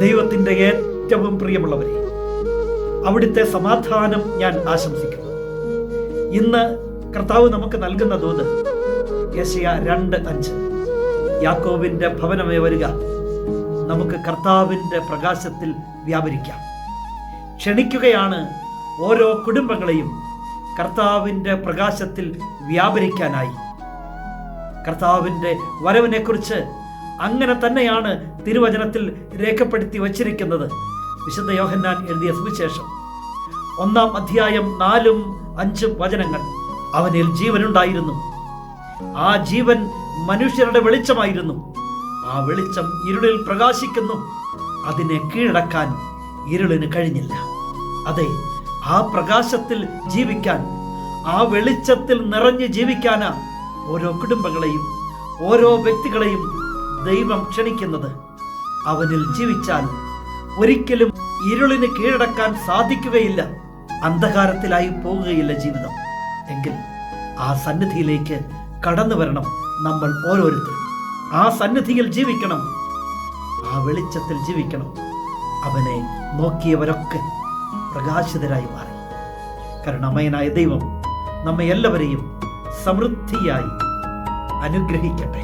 ദൈവത്തിൻ്റെ ഏറ്റവും പ്രിയമുള്ളവരെ, അവിടുത്തെ സമാധാനം ഞാൻ ആശംസിക്കുന്നു. ഇന്ന് കർത്താവ് നമുക്ക് നൽകുന്ന ദൂത് യെശയ്യാ 2:5. യാക്കോബിന്റെ ഭവനമേ വരിക, നമുക്ക് കർത്താവിൻ്റെ പ്രകാശത്തിൽ വ്യാപരിക്കാം. ക്ഷണിക്കുകയാണ് ഓരോ കുടുംബങ്ങളെയും കർത്താവിൻ്റെ പ്രകാശത്തിൽ വ്യാപരിക്കാനായി. കർത്താവിൻ്റെ വരവിനെ കുറിച്ച് അങ്ങനെ തന്നെയാണ് തിരുവചനത്തിൽ രേഖപ്പെടുത്തി വച്ചിരിക്കുന്നത്. വിശുദ്ധ യോഹന്നാൻ എഴുതിയ സുവിശേഷം 1-ാം അധ്യായം 4-5 വചനങ്ങൾ. അവനിൽ ജീവനുണ്ടായിരുന്നു, ആ ജീവൻ മനുഷ്യരുടെ വെളിച്ചമായിരുന്നു. ആ വെളിച്ചം ഇരുളിൽ പ്രകാശിക്കുന്നു, അതിനെ കീഴടക്കാൻ ഇരുളിന് കഴിഞ്ഞില്ല. അതെ, ആ പ്രകാശത്തിൽ ജീവിക്കാൻ, ആ വെളിച്ചത്തിൽ നിറഞ്ഞ് ജീവിക്കാനാ ഓരോ കുടുംബങ്ങളെയും ഓരോ വ്യക്തികളെയും ദൈവം ക്ഷണിക്കുന്നത്. അവനിൽ ജീവിച്ചാൽ ഒരിക്കലും ഇരുളിന് കീഴടക്കാൻ സാധിക്കുകയില്ല, അന്ധകാരത്തിലായി പോകുകയില്ല ജീവിതം. എങ്കിൽ ആ സന്നിധിയിലേക്ക് കടന്നു വരണം നമ്മൾ ഓരോരുത്തരും. ആ സന്നിധിയിൽ ജീവിക്കണം, ആ വെളിച്ചത്തിൽ ജീവിക്കണം. അവനെ നോക്കിയവരൊക്കെ പ്രകാശിതരായി മാറി. കരുണാമയനായ ദൈവം നമ്മെ എല്ലാവരെയും സമൃദ്ധിയായി അനുഗ്രഹിക്കട്ടെ.